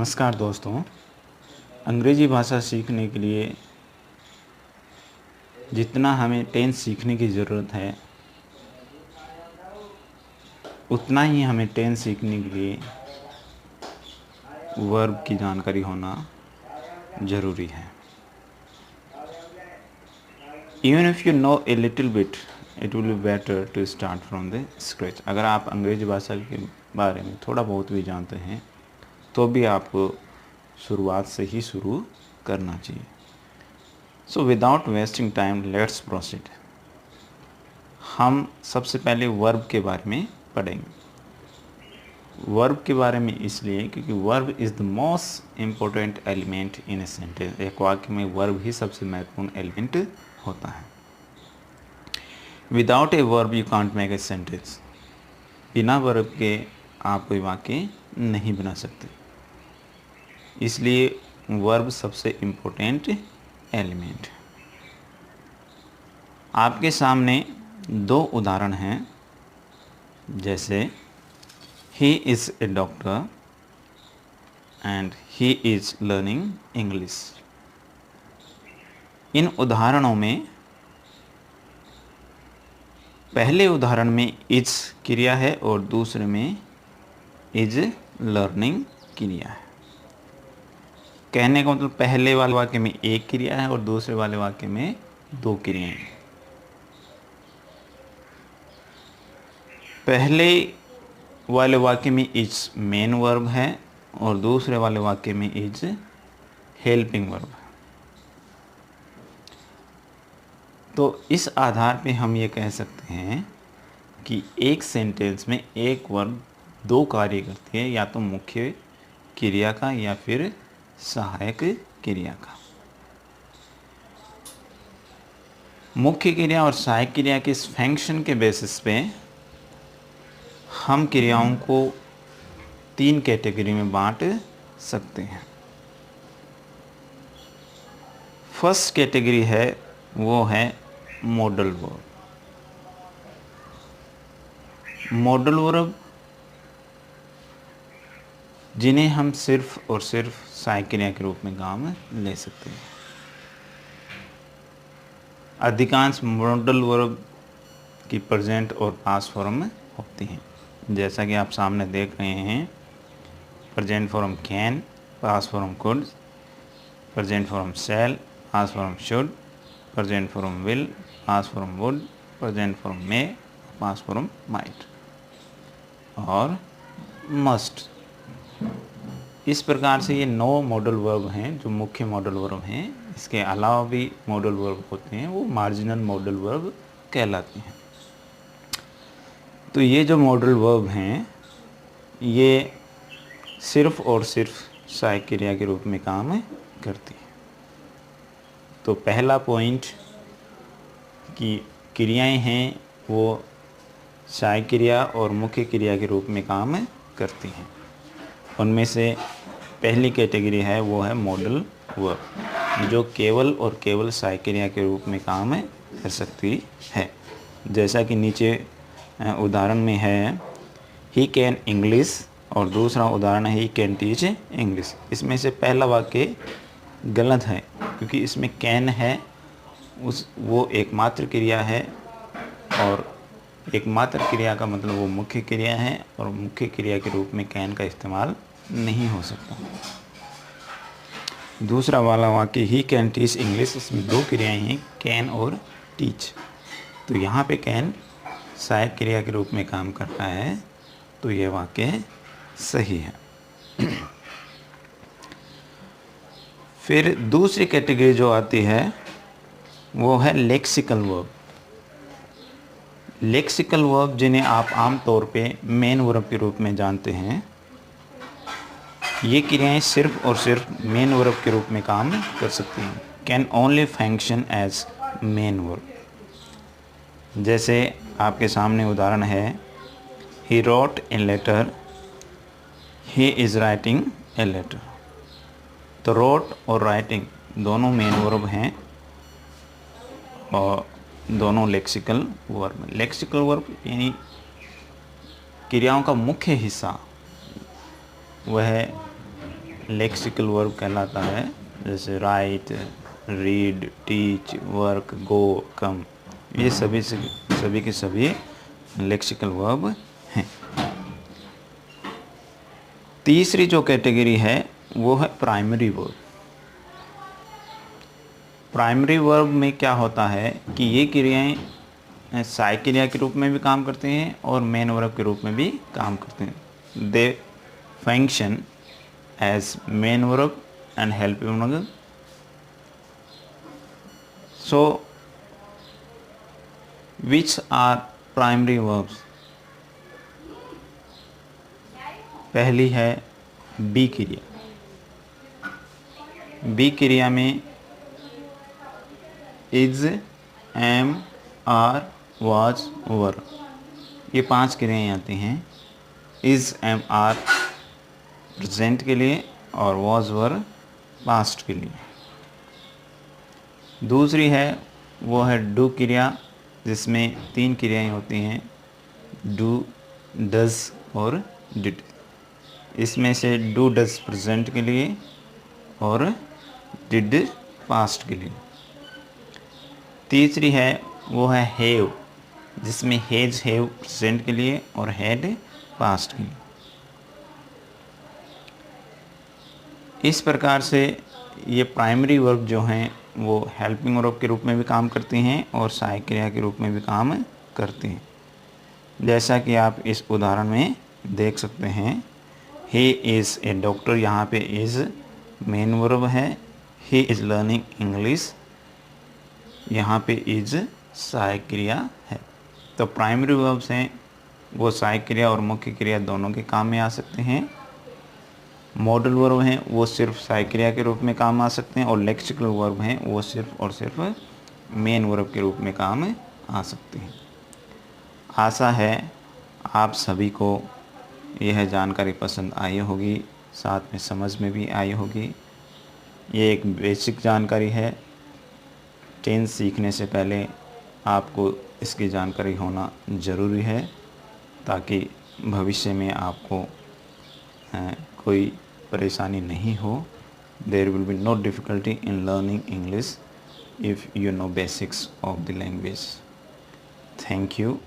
नमस्कार दोस्तों। अंग्रेज़ी भाषा सीखने के लिए जितना हमें टेंस सीखने की ज़रूरत है उतना ही हमें टेंस सीखने के लिए वर्ब की जानकारी होना ज़रूरी है। Even if you know a little bit it will be better to start from the scratch. अगर आप अंग्रेज़ी भाषा के बारे में थोड़ा बहुत भी जानते हैं तो भी आपको शुरुआत से ही शुरू करना चाहिए। So without wasting time let's proceed. हम सबसे पहले वर्ब के बारे में पढ़ेंगे। वर्ब के बारे में इसलिए क्योंकि verb is the most important element in a sentence. एक वाक्य में वर्ब ही सबसे महत्वपूर्ण एलिमेंट होता है। Without a verb you can't make a sentence. बिना वर्ब के आप कोई वाक्य नहीं बना सकते, इसलिए वर्ब सबसे इम्पोर्टेंट एलिमेंट है। आपके सामने दो उदाहरण हैं, जैसे he is a doctor and he is learning English. इन उदाहरणों में पहले उदाहरण में इज़ क्रिया है और दूसरे में इज़ लर्निंग क्रिया है। कहने का मतलब पहले वाले वाक्य में एक क्रिया है और दूसरे वाले वाक्य में दो क्रियाएं हैं। पहले वाले वाक्य में इज मेन वर्ब है और दूसरे वाले वाक्य में इज हेल्पिंग वर्ब है। तो इस आधार पे हम ये कह सकते हैं कि एक सेंटेंस में एक वर्ब दो कार्य करती है, या तो मुख्य क्रिया का या फिर सहायक क्रिया का। मुख्य क्रिया और सहायक क्रिया के इस फंक्शन के बेसिस पे हम क्रियाओं को तीन कैटेगरी में बांट सकते हैं। फर्स्ट कैटेगरी है वो है मॉडल वर्ब। मॉडल वर्ब जिन्हें हम सिर्फ और सिर्फ सहायक क्रिया के रूप में काम ले सकते हैं। अधिकांश मॉडल वर्ब की प्रेजेंट और पास्ट फॉर्म होती हैं, जैसा कि आप सामने देख रहे हैं। Present form can, past form could, present form shell, past form should, present form will, past form would, present form may, past form might और मस्ट। इस प्रकार से ये 9 मॉडल वर्ब हैं जो मुख्य मॉडल वर्ब हैं। इसके अलावा भी मॉडल वर्ब होते हैं, वो मार्जिनल मॉडल वर्ब कहलाते हैं। तो ये जो मॉडल वर्ब हैं ये सिर्फ और सिर्फ सहायक क्रिया के रूप में काम करती है। तो पहला पॉइंट कि क्रियाएं हैं वो सहायक क्रिया और मुख्य क्रिया के रूप में काम करती हैं। उनमें से पहली कैटेगरी है वो है मॉडल वर्ब, जो केवल और केवल सहायक क्रिया के रूप में काम कर सकती है। जैसा कि नीचे उदाहरण में है ही कैन इंग्लिश और दूसरा उदाहरण है ही कैन टीच इंग्लिश। इसमें से पहला वाक्य गलत है क्योंकि इसमें कैन है, वो एकमात्र क्रिया है और एकमात्र क्रिया का मतलब वो मुख्य क्रिया है और मुख्य क्रिया के रूप में कैन का इस्तेमाल नहीं हो सकता। दूसरा वाला वाक्य ही कैन टीच इंग्लिश, इसमें दो क्रियाएं हैं, कैन और टीच। तो यहाँ पे कैन सहायक क्रिया के रूप में काम करता है, तो यह वाक्य सही है। फिर दूसरी कैटेगरी जो आती है वो है लेक्सिकल वर्ब। लेक्सिकल वर्ब जिन्हें आप आमतौर पे मेन वर्ब के रूप में जानते हैं, ये क्रियाएं सिर्फ और सिर्फ मेन वर्ब के रूप में काम कर सकती हैं। Can only function as main verb. जैसे आपके सामने उदाहरण है he wrote a letter, he is writing a letter. तो रोट और राइटिंग दोनों मेन वर्ब हैं और दोनों लेक्सिकल वर्ब। लेक्सिकल वर्ब यानी क्रियाओं का मुख्य हिस्सा वह लेक्सिकल वर्ब कहलाता है, जैसे राइट, रीड, टीच, वर्क, गो, कम, ये सभी के सभी लेक्सिकल वर्ब हैं। तीसरी जो कैटेगरी है वो है प्राइमरी वर्ब। प्राइमरी वर्ब में क्या होता है कि ये क्रियाएं सहायक क्रिया के रूप में भी काम करते हैं और मेन वर्ब के रूप में भी काम करते हैं। They function as main verb and helping verb. So which are primary verbs? पहली है बी क्रिया। बी क्रिया में is, am, are, was, were, ये 5 क्रियाएं आती हैं। इज, एम, आर प्रेजेंट के लिए और वाज, वर पास्ट के लिए। दूसरी है वो है डू क्रिया, जिसमें 3 क्रियाएं होती हैं, डू, डज और डिड। इसमें से डू डज प्रेजेंट के लिए और डिड पास्ट के लिए। तीसरी है वो है हैव, जिसमें हैज, हैव प्रेजेंट के लिए और हैड पास्ट के लिए। इस प्रकार से ये प्राइमरी वर्ब जो हैं वो हेल्पिंग वर्ब के रूप में भी काम करती हैं और सहायक क्रिया के रूप में भी काम करती हैं। जैसा कि आप इस उदाहरण में देख सकते हैं, ही इज़ ए डॉक्टर, यहाँ पे इज़ मेन वर्ब है। ही इज़ लर्निंग इंग्लिश, यहाँ पे इज़ सहायक क्रिया है। तो प्राइमरी वर्ब्स हैं वो सहायक क्रिया और मुख्य क्रिया दोनों के काम में आ सकते हैं। मॉडल वर्ब हैं वो सिर्फ सहायक क्रिया के रूप में काम आ सकते हैं और लेक्सिकल वर्ब हैं वो सिर्फ और सिर्फ मेन वर्ब के रूप में काम आ सकते हैं। आशा है आप सभी को यह जानकारी पसंद आई होगी, साथ में समझ में भी आई होगी। ये एक बेसिक जानकारी है। टेंस सीखने से पहले आपको इसकी जानकारी होना ज़रूरी है, ताकि भविष्य में आपको कोई परेशानी नहीं हो। There will be no difficulty in learning English if you know basics of the language. Thank you.